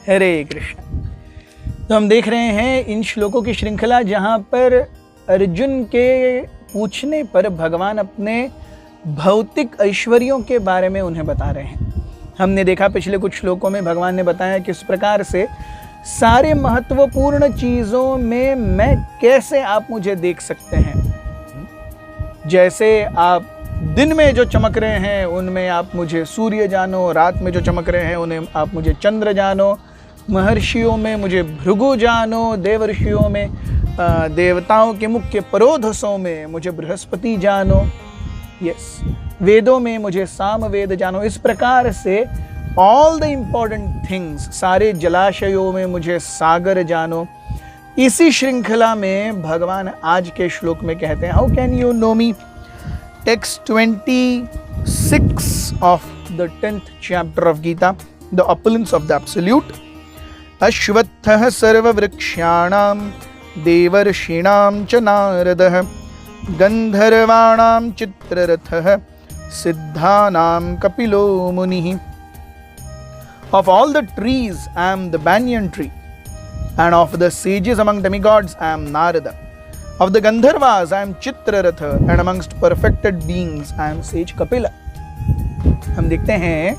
हरे कृष्ण। तो हम देख रहे हैं इन श्लोकों की श्रृंखला जहां पर अर्जुन के पूछने पर भगवान अपने भौतिक ऐश्वर्यों के बारे में उन्हें बता रहे हैं। हमने देखा पिछले कुछ श्लोकों में भगवान ने बताया किस प्रकार से सारे महत्वपूर्ण चीजों में मैं कैसे आप मुझे देख सकते हैं। जैसे आप दिन में जो चमक रहे हैं उनमें आप मुझे सूर्य जानो, रात में जो चमक रहे हैं उन्हें आप मुझे चंद्र जानो, महर्षियों में मुझे भृगु जानो, देवर्षियों में देवताओं के मुख्य परोधसों में मुझे बृहस्पति जानो, यस, वेदों में मुझे साम वेद जानो। इस प्रकार से ऑल द इम्पॉर्टेंट थिंग्स, सारे जलाशयों में मुझे सागर जानो। इसी श्रृंखला में भगवान आज के श्लोक में कहते हैं, how can you know me. Text 26 of the 10th chapter of Gita, the opulence of the absolute. अश्वत्थः सर्ववृक्षाणां देवर्षीणां च नारदः गंधर्वाणां चित्ररथः सिद्धानां कपिलो मुनिः. Of all the trees I am the banyan tree, and of the sages among demigods I am Narada. Of the Gandharvas I am Chitraratha, and amongst perfected beings I am sage Kapila. हम देखते हैं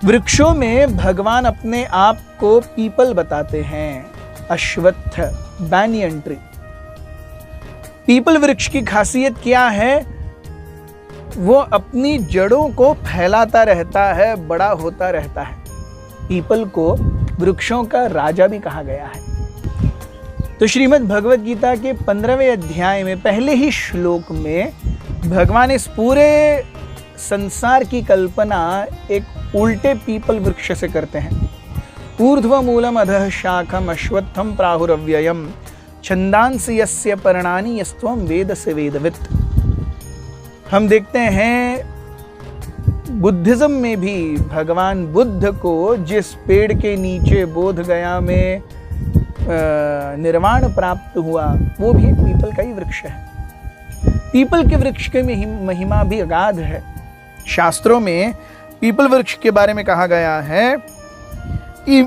वृक्षों में भगवान अपने आप को people बताते हैं, अश्वत्थ, banyan tree. पीपल वृक्ष की खासियत क्या है? वो अपनी जड़ों को फैलाता रहता है, बड़ा होता रहता है। पीपल को वृक्षों का राजा भी कहा गया है। तो श्रीमद् भगवद गीता के 15वें अध्याय में पहले ही श्लोक में भगवान इस पूरे संसार की कल्पना एक उल्टे पीपल वृक्ष से करते हैं। ऊर्ध्व मूलम अधः शाखम अश्वत्थम प्राहुरव्ययम छंदांसि यस्य पर्णानि यस्त्वं वेदस्य वेदवित्। हम देखते हैं बुद्धिज्म में भी भगवान बुद्ध को जिस पेड़ के नीचे बोध गया में निर्वाण प्राप्त हुआ वो भी एक पीपल का ही वृक्ष है। पीपल के वृक्ष की महिमा भी अगाध है। शास्त्रों में पीपल वृक्ष के बारे में कहा गया है कि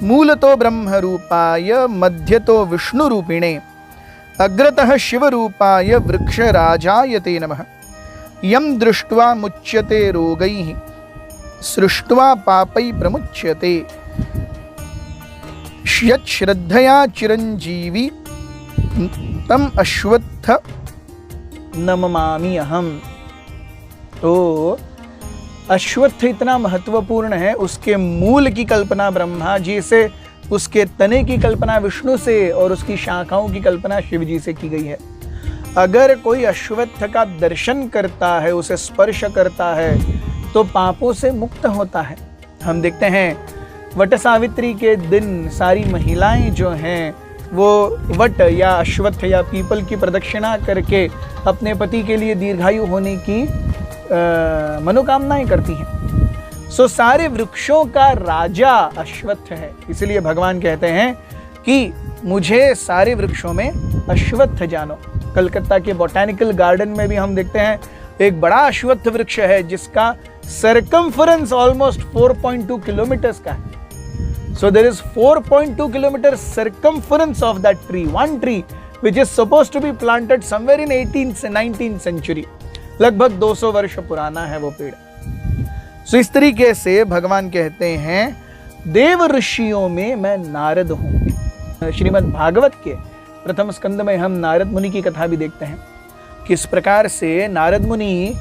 मूलतो ब्रह्म रूपाय मध्यतो विष्णु रूपिणे अग्रतः शिव रूपाय वृक्ष राजायते नमः। यम दृष्ट्वा मुच्यते रोगैः सृष्ट्वा पापै प्रमुच्यते यत् श्रद्धया चिरंजीवी तम अश्वत्थ नमामि अहम्। तो अश्वत्थ इतना महत्वपूर्ण है, उसके मूल की कल्पना ब्रह्मा जी से, उसके तने की कल्पना विष्णु से और उसकी शाखाओं की कल्पना शिव जी से की गई है। अगर कोई अश्वत्थ का दर्शन करता है, उसे स्पर्श करता है तो पापों से मुक्त होता है। हम देखते हैं वट सावित्री के दिन सारी महिलाएं जो हैं वो वट या अश्वत्थ या पीपल की प्रदक्षिणा करके अपने पति के लिए दीर्घायु होने की मनोकामनाएं करती हैं। सो सारे वृक्षों का राजा अश्वत्थ है। इसलिए भगवान कहते हैं कि मुझे सारे वृक्षों में अश्वत्थ जानो। कलकत्ता के बॉटैनिकल गार्डन में भी हम देखते हैं एक बड़ा अश्वत्थ वृक्ष है जिसका सर्कमफरेंस ऑलमोस्ट 4.2 किलोमीटर्स का है। So there is 4.2 kilometre circumference of that tree, one tree which is supposed to be planted somewhere in 18th से 19th सेंचुरी। लगभग 200 वर्ष पुराना है वो पेड़। सो इस तरीके से भगवान कहते हैं देव ऋषियों में मैं नारद हूं। श्रीमद् भागवत के प्रथम स्कंद में हम नारद मुनि की कथा भी देखते हैं, किस प्रकार से नारद मुनि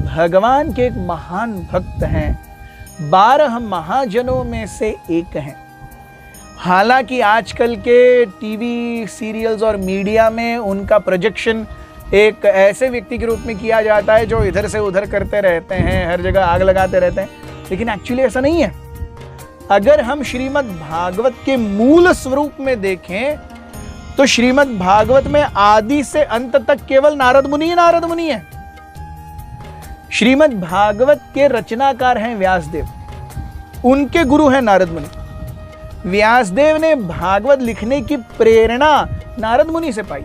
भगवान के एक महान भक्त हैं, 12 महाजनों में से एक हैं। हालांकि आजकल के टीवी सीरियल्स और मीडिया में उनका प्रोजेक्शन एक ऐसे व्यक्ति के रूप में किया जाता है जो इधर से उधर करते रहते हैं, हर जगह आग लगाते रहते हैं, लेकिन एक्चुअली ऐसा नहीं है। अगर हम श्रीमद् भागवत के मूल स्वरूप में देखें तो श्रीमद् भागवत में आदि से अंत तक केवल नारद मुनि है। श्रीमद् भागवत के रचनाकार हैं व्यासदेव, उनके गुरु हैं नारद मुनि। व्यासदेव ने भागवत लिखने की प्रेरणा नारद मुनि से पाई।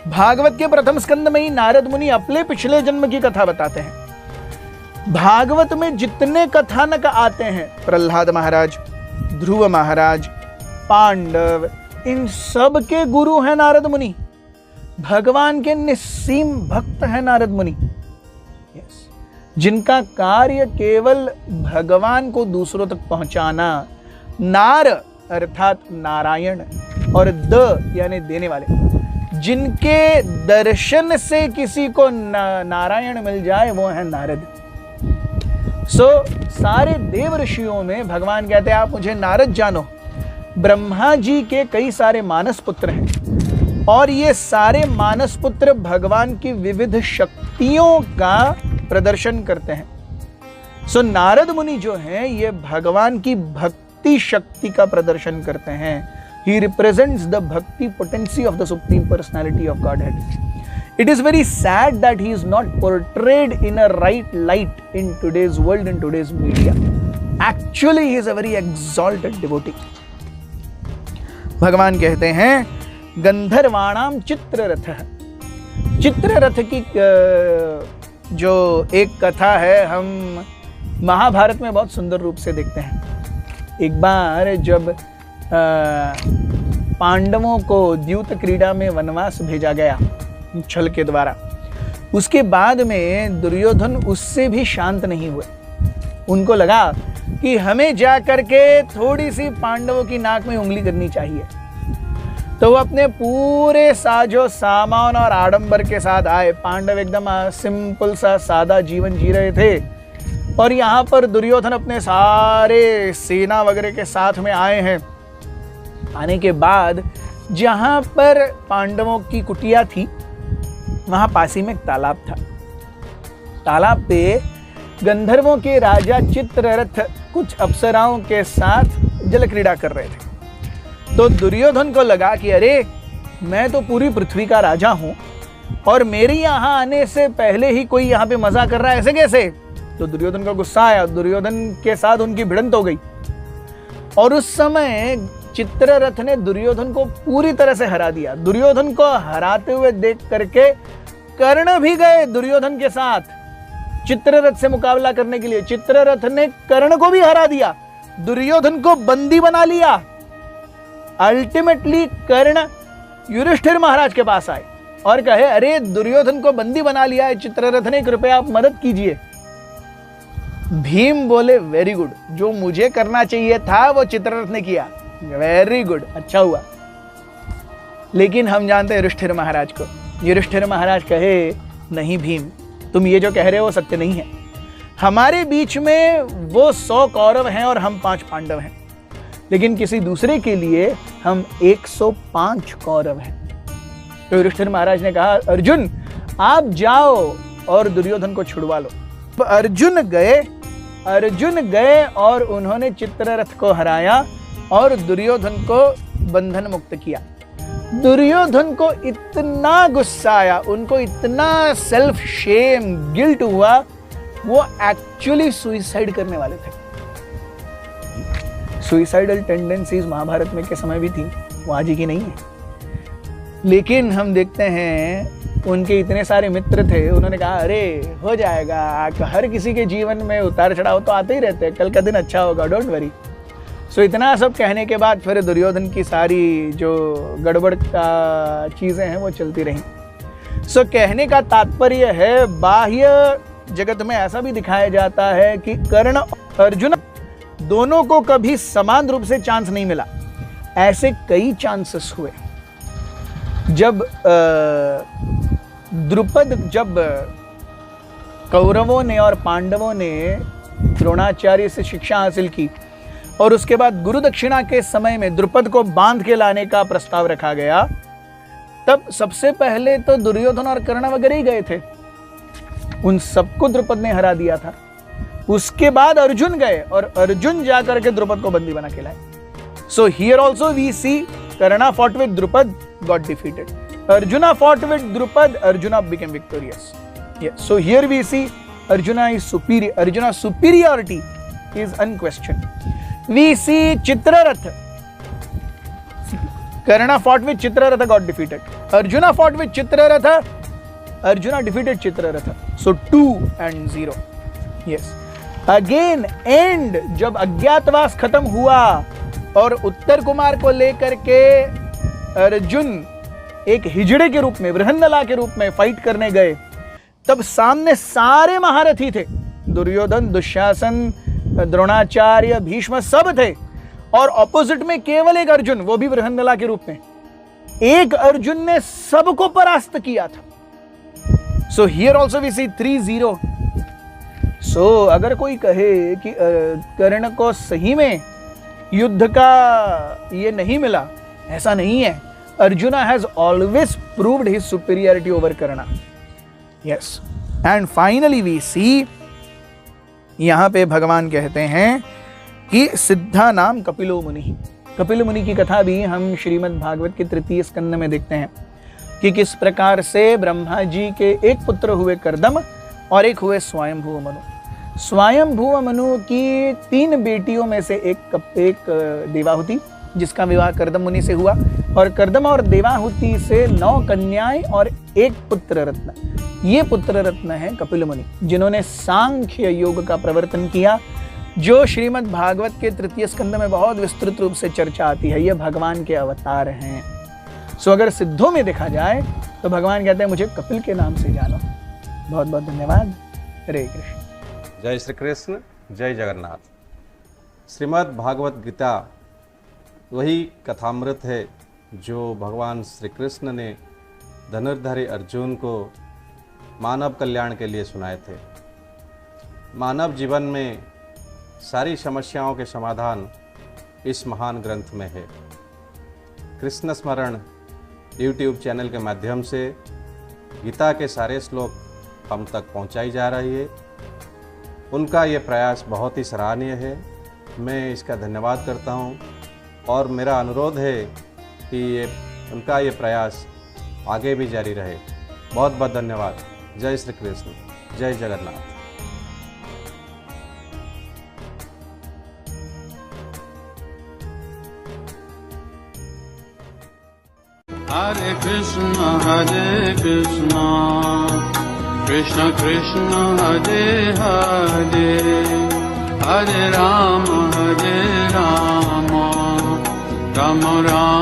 भागवत के प्रथम स्कंद में ही नारद मुनि अपने पिछले जन्म की कथा बताते हैं। भागवत में जितने कथानक आते हैं, प्रहलाद महाराज, ध्रुव महाराज, पांडव, इन सब के गुरु हैं नारद मुनि। भगवान के निस्सीम भक्त हैं नारद मुनि। जिनका कार्य केवल भगवान को दूसरों तक पहुंचाना। नार अर्थात नारायण और द यानी देने वाले, जिनके दर्शन से किसी को नारायण मिल जाए वो है नारद। सारे देव ऋषियों में भगवान कहते हैं आप मुझे नारद जानो। ब्रह्मा जी के कई सारे मानस पुत्र हैं और ये सारे मानस पुत्र भगवान की विविध शक्तियों का प्रदर्शन करते हैं। नारद मुनि जो हैं ये भगवान की भक्ति शक्ति का प्रदर्शन करते हैं। He represents the bhakti potency of the Supreme Personality of Godhead. It is very sad that he is not portrayed in a right light in today's world, in today's media. Actually, he is a very exalted devotee. भगवान कहते हैं गंधर्वाणाम चित्ररथ। चित्ररथ की जो एक कथा है हम महाभारत में बहुत सुंदर रूप से देखते हैं। एक बार जब पांडवों को द्यूत क्रीड़ा में वनवास भेजा गया छल के द्वारा, उसके बाद में दुर्योधन उससे भी शांत नहीं हुए। उनको लगा कि हमें जा करके थोड़ी सी पांडवों की नाक में उंगली करनी चाहिए। तो वो अपने पूरे साजो सामान और आडंबर के साथ आए। पांडव एकदम सिंपल सा सादा जीवन जी रहे थे और यहाँ पर दुर्योधन अपने सारे सेना वगैरह के साथ में आए हैं। आने के बाद जहाँ पर पांडवों की कुटिया थी वहाँ पासी में एक तालाब था। तालाब पे गंधर्वों के राजा चित्ररथ कुछ अप्सराओं के साथ जल क्रीड़ा कर रहे थे। तो दुर्योधन को लगा कि अरे मैं तो पूरी पृथ्वी का राजा हूं और मेरे यहाँ आने से पहले ही कोई यहाँ पे मजा कर रहा है, ऐसे कैसे? तो दुर्योधन का गुस्सा आया। दुर्योधन के साथ उनकी भिड़ंत हो गई और उस समय चित्ररथ ने दुर्योधन को पूरी तरह से हरा दिया। दुर्योधन को हराते हुए देख करके कर्ण भी गए दुर्योधन के साथ चित्ररथ से मुकाबला करने के लिए। चित्ररथ ने कर्ण को भी हरा दिया, दुर्योधन को बंदी बना लिया। अल्टीमेटली कर्ण युधिष्ठिर महाराज के पास आए और कहे अरे दुर्योधन को बंदी बना लिया है चित्ररथ ने, कृपया आप मदद कीजिए। भीम बोले वेरी गुड, जो मुझे करना चाहिए था वो चित्ररथ ने किया, वेरी गुड, अच्छा हुआ। लेकिन हम जानते हैं युधिष्ठिर महाराज को। युधिष्ठिर महाराज कहे नहीं भीम, तुम ये जो कह रहे हो सत्य नहीं है। हमारे बीच में वो 100 कौरव हैं और हम 5 पांडव हैं, लेकिन किसी दूसरे के लिए हम 105 कौरव हैं। तो युधिष्ठिर महाराज ने कहा अर्जुन आप जाओ और दुर्योधन को छुड़वा लो। तो अर्जुन गए और उन्होंने चित्ररथ को हराया और दुर्योधन को बंधन मुक्त किया। दुर्योधन को इतना गुस्सा आया, उनको इतना सेल्फ शेम गिल्ट हुआ, वो एक्चुअली सुइसाइड करने वाले थे। सुइसाइडल टेंडेंसीज महाभारत में के समय भी थी, वो आज ही की नहीं है। लेकिन हम देखते हैं उनके इतने सारे मित्र थे, उन्होंने कहा अरे हो जाएगा, हर किसी के जीवन में उतार चढ़ाव तो आते ही रहते हैं, कल का दिन अच्छा होगा, डोंट वरी। सो इतना सब कहने के बाद फिर दुर्योधन की सारी जो गड़बड़ का चीज़ें हैं वो चलती रहीं। सो कहने का तात्पर्य है बाह्य जगत में ऐसा भी दिखाया जाता है कि कर्ण अर्जुन दोनों को कभी समान रूप से चांस नहीं मिला। ऐसे कई चांसेस हुए। जब जब कौरवों ने और पांडवों ने द्रोणाचार्य से शिक्षा हासिल की और उसके बाद गुरु दक्षिणा के समय में द्रुपद को बांध के लाने का प्रस्ताव रखा गया, तब सबसे पहले तो दुर्योधन और कर्ण वगैरह ही गए थे, उन सबको द्रुपद ने हरा दिया था। उसके बाद अर्जुन गए और अर्जुन जाकर के द्रुपद को बंदी बना के लाए। So here also we see Karna fought with Drupad, got defeated. Arjuna fought with Drupad, Arjuna became victorious. So here we see Arjuna is superior. Arjuna's superiority is unquestioned. We see Chitrarath. Karna fought with Chitraratha, got defeated. Arjuna fought with Chitraratha. Arjuna defeated Chitraratha. So 2-0. Yes, again and जब अज्ञातवास खत्म हुआ और उत्तर कुमार को लेकर के अर्जुन एक हिजड़े के रूप में, बृहन्नला के रूप में फाइट करने गए, तब सामने सारे महारथी थे, दुर्योधन, दुशासन, द्रोणाचार्य, भीष्म सब थे, और ऑपोजिट में केवल एक अर्जुन, वो भी बृहन्नला के रूप में। एक अर्जुन ने सबको परास्त किया था। सो हियर ऑल्सो वी सी 3-0। सो अगर कोई कहे कि कर्ण को सही में युद्ध का ये नहीं मिला, ऐसा नहीं है। Arjuna has always proved his superiority over Karna. Yes, and finally we see, यहां पे भगवान कहते हैं कि सिद्धा नाम कपिलो मुनि। कपिल मुनि की कथा भी हम श्रीमद् भागवत के 3 स्कंद में देखते हैं कि किस प्रकार से ब्रह्मा जी के एक पुत्र हुए कर्दम और एक हुए स्वयंभुव मनु। स्वयंभुव मनु की 3 बेटियों में से एक देवाहुति, जिसका विवाह कर्दम मुनि से हुआ, और कर्दम और देवाहुति से 9 कन्याएं और 1 पुत्र रत्न। ये पुत्र रत्न है कपिल मुनि, जिन्होंने सांख्य योग का प्रवर्तन किया, जो श्रीमद् भागवत के 3 स्कंद में बहुत विस्तृत रूप से चर्चा आती है। ये भगवान के अवतार हैं। सो अगर सिद्धों में देखा जाए तो भगवान कहते हैं मुझे कपिल के नाम से जानो। बहुत बहुत धन्यवाद। हरे कृष्ण। जय श्री कृष्ण, जय जगन्नाथ। श्रीमद् भागवत गीता वही कथामृत है जो भगवान श्री कृष्ण ने धनुर्धारी अर्जुन को मानव कल्याण के लिए सुनाए थे। मानव जीवन में सारी समस्याओं के समाधान इस महान ग्रंथ में है। कृष्ण स्मरण YouTube चैनल के माध्यम से गीता के सारे श्लोक हम तक पहुंचाई जा रही है। उनका ये प्रयास बहुत ही सराहनीय है। मैं इसका धन्यवाद करता हूं, और मेरा अनुरोध है कि उनका ये प्रयास आगे भी जारी रहे। बहुत बहुत धन्यवाद। जय श्री कृष्ण, जय जगन्नाथ। हरे कृष्ण कृष्ण कृष्ण हरे हरे, हरे राम राम राम